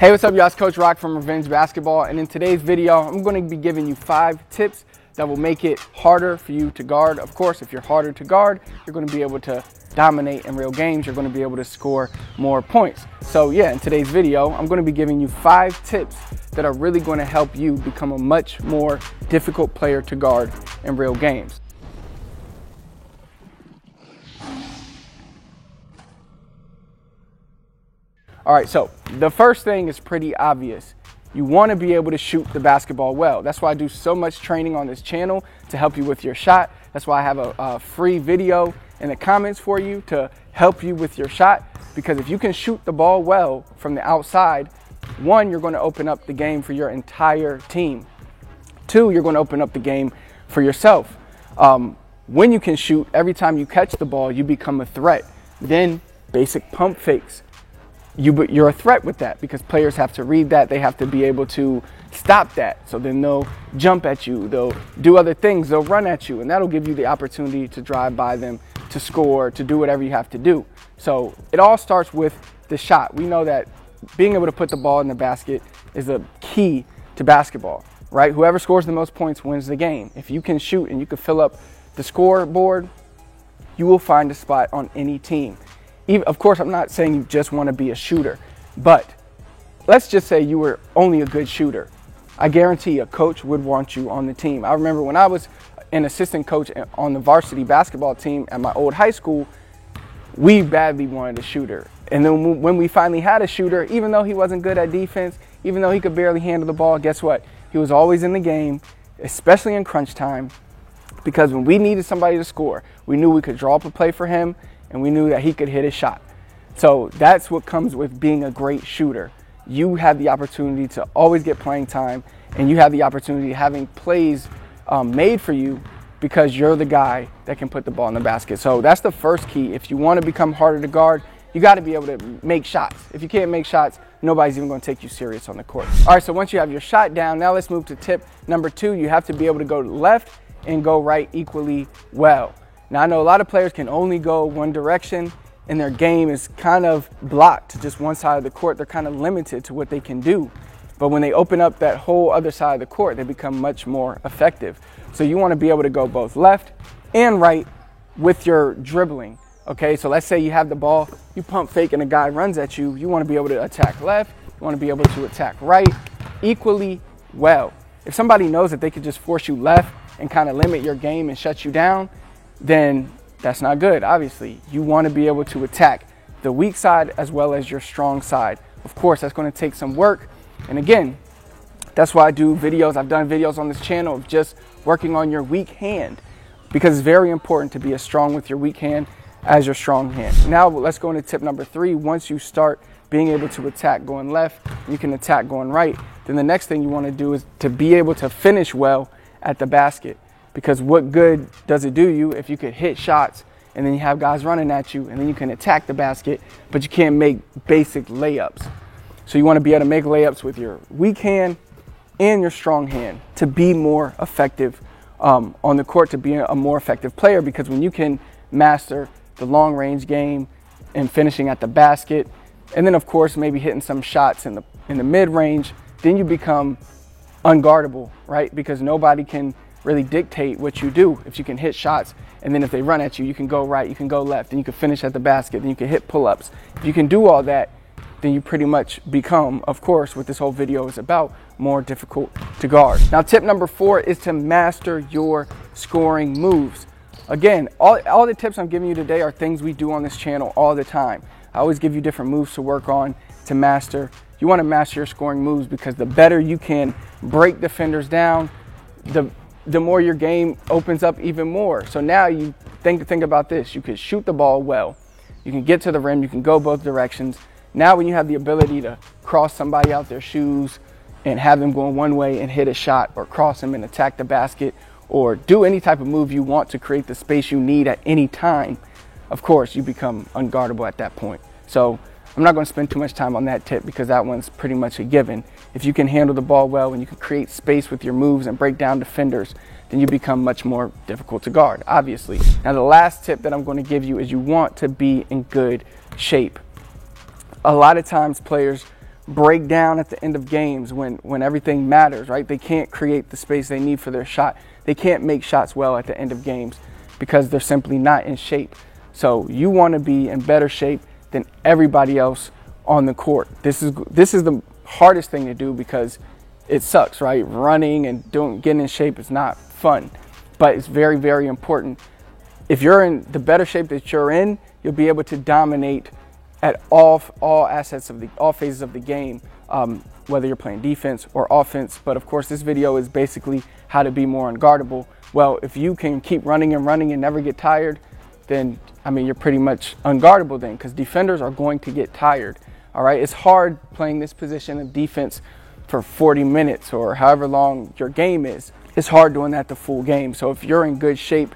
Hey, what's up, y'all? It's Coach Rock from Revenge Basketball, and in today's video, I'm going to be giving you 5 tips that will make it harder for you to guard. Of course, if you're harder to guard, you're going to be able to dominate in real games. You're going to be able to score more points. So yeah, in today's video, I'm going to be giving you 5 tips that are really going to help you become a much more difficult player to guard in real games. All right, so the first thing is pretty obvious. You want to be able to shoot the basketball well. That's why I do so much training on this channel to help you with your shot. That's why I have a free video in the comments for you to help you with your shot. Because if you can shoot the ball well from the outside, 1, you're going to open up the game for your entire team. 2, you're going to open up the game for yourself. When you can shoot, every time you catch the ball, you become a threat. Then basic pump fakes. You're a threat with that because players have to read that. They have to be able to stop that. So then they'll jump at you. They'll do other things. They'll run at you. And that'll give you the opportunity to drive by them, to score, to do whatever you have to do. So it all starts with the shot. We know that being able to put the ball in the basket is a key to basketball, right? Whoever scores the most points wins the game. If you can shoot and you can fill up the scoreboard, you will find a spot on any team. Of course, I'm not saying you just want to be a shooter, but let's just say you were only a good shooter. I guarantee a coach would want you on the team. I remember when I was an assistant coach on the varsity basketball team at my old high school, we badly wanted a shooter. And then when we finally had a shooter, even though he wasn't good at defense, even though he could barely handle the ball, guess what? He was always in the game, especially in crunch time, because when we needed somebody to score, we knew we could draw up a play for him, and we knew that he could hit a shot. So that's what comes with being a great shooter. You have the opportunity to always get playing time, and you have the opportunity of having plays made for you because you're the guy that can put the ball in the basket. So that's the first key. If you want to become harder to guard, you got to be able to make shots. If you can't make shots, nobody's even going to take you serious on the court. All right, so once you have your shot down, now let's move to tip number 2. You have to be able to go left and go right equally well. Now, I know a lot of players can only go one direction, and their game is kind of blocked to just one side of the court. They're kind of limited to what they can do. But when they open up that whole other side of the court, they become much more effective. So you want to be able to go both left and right with your dribbling. Okay, so let's say you have the ball, you pump fake, and a guy runs at you. You want to be able to attack left. You want to be able to attack right equally well. If somebody knows that they could just force you left and kind of limit your game and shut you down, then that's not good, obviously. You want to be able to attack the weak side as well as your strong side. Of course, that's going to take some work. And again, that's why I do videos. I've done videos on this channel of just working on your weak hand because it's very important to be as strong with your weak hand as your strong hand. Now, let's go into tip number 3. Once you start being able to attack going left, you can attack going right, then the next thing you want to do is to be able to finish well at the basket. Because what good does it do you if you could hit shots and then you have guys running at you and then you can attack the basket, but you can't make basic layups. So you want to be able to make layups with your weak hand and your strong hand to be more effective on the court, to be a more effective player. Because when you can master the long range game and finishing at the basket, and then of course maybe hitting some shots in the mid range, then you become unguardable, right? Because nobody can really dictate what you do. If you can hit shots, and then if they run at you, you can go right, you can go left, and you can finish at the basket, then you can hit pull-ups. If you can do all that, then you pretty much become, of course, what this whole video is about, more difficult to guard. Now, tip number 4 is to master your scoring moves. Again, all the tips I'm giving you today are things we do on this channel all the time. I always give you different moves to work on, to master. You want to master your scoring moves because the better you can break defenders down, the more your game opens up even more. So now you think about this. You could shoot the ball well. You can get to the rim. You can go both directions. Now when you have the ability to cross somebody out their shoes and have them going one way and hit a shot, or cross them and attack the basket, or do any type of move you want to create the space you need at any time, of course, you become unguardable at that point. So I'm not going to spend too much time on that tip because that one's pretty much a given. If you can handle the ball well and you can create space with your moves and break down defenders, then you become much more difficult to guard, obviously. Now, the last tip that I'm going to give you is you want to be in good shape. A lot of times players break down at the end of games when everything matters, right? They can't create the space they need for their shot. They can't make shots well at the end of games because they're simply not in shape. So you want to be in better shape than everybody else on the court. This is the hardest thing to do because it sucks, right? Running and getting in shape is not fun, but it's very, very important. If you're in the better shape that you're in, you'll be able to dominate at all phases of the game, whether you're playing defense or offense. But of course, this video is basically how to be more unguardable. Well, if you can keep running and running and never get tired, then I mean, you're pretty much unguardable then, because defenders are going to get tired. All right, it's hard playing this position of defense for 40 minutes or however long your game is. It's hard doing that the full game. So if you're in good shape,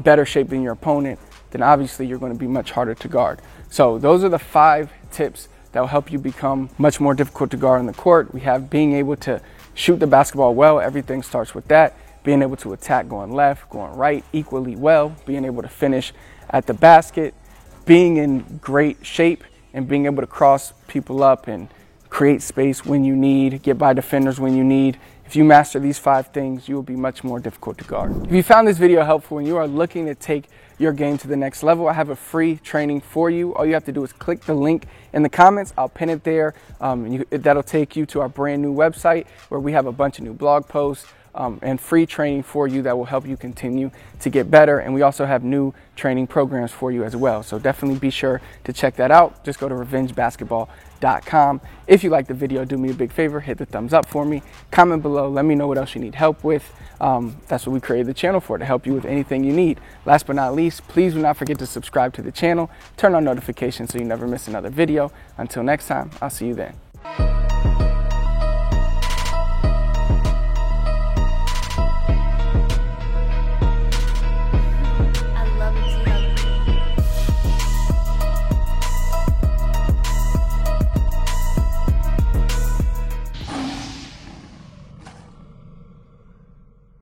better shape than your opponent, then obviously you're going to be much harder to guard. So those are the 5 tips that will help you become much more difficult to guard on the court. We have being able to shoot the basketball well. Everything starts with that. Being able to attack going left, going right equally well. Being able to finish at the basket. Being in great shape and being able to cross people up and create space when you need, get by defenders when you need. If you master these 5 things, you will be much more difficult to guard. If you found this video helpful and you are looking to take your game to the next level, I have a free training for you. All you have to do is click the link in the comments. I'll pin it there. That'll take you to our brand new website where we have a bunch of new blog posts and free training for you that will help you continue to get better. And we also have new training programs for you as well. So definitely be sure to check that out. Just go to revengebasketball.com. If you like the video, do me a big favor, hit the thumbs up for me, comment below, let me know what else you need help with. That's what we created the channel for, to help you with anything you need. Last but not least, please do not forget to subscribe to the channel, turn on notifications so you never miss another video. Until next time, I'll see you then.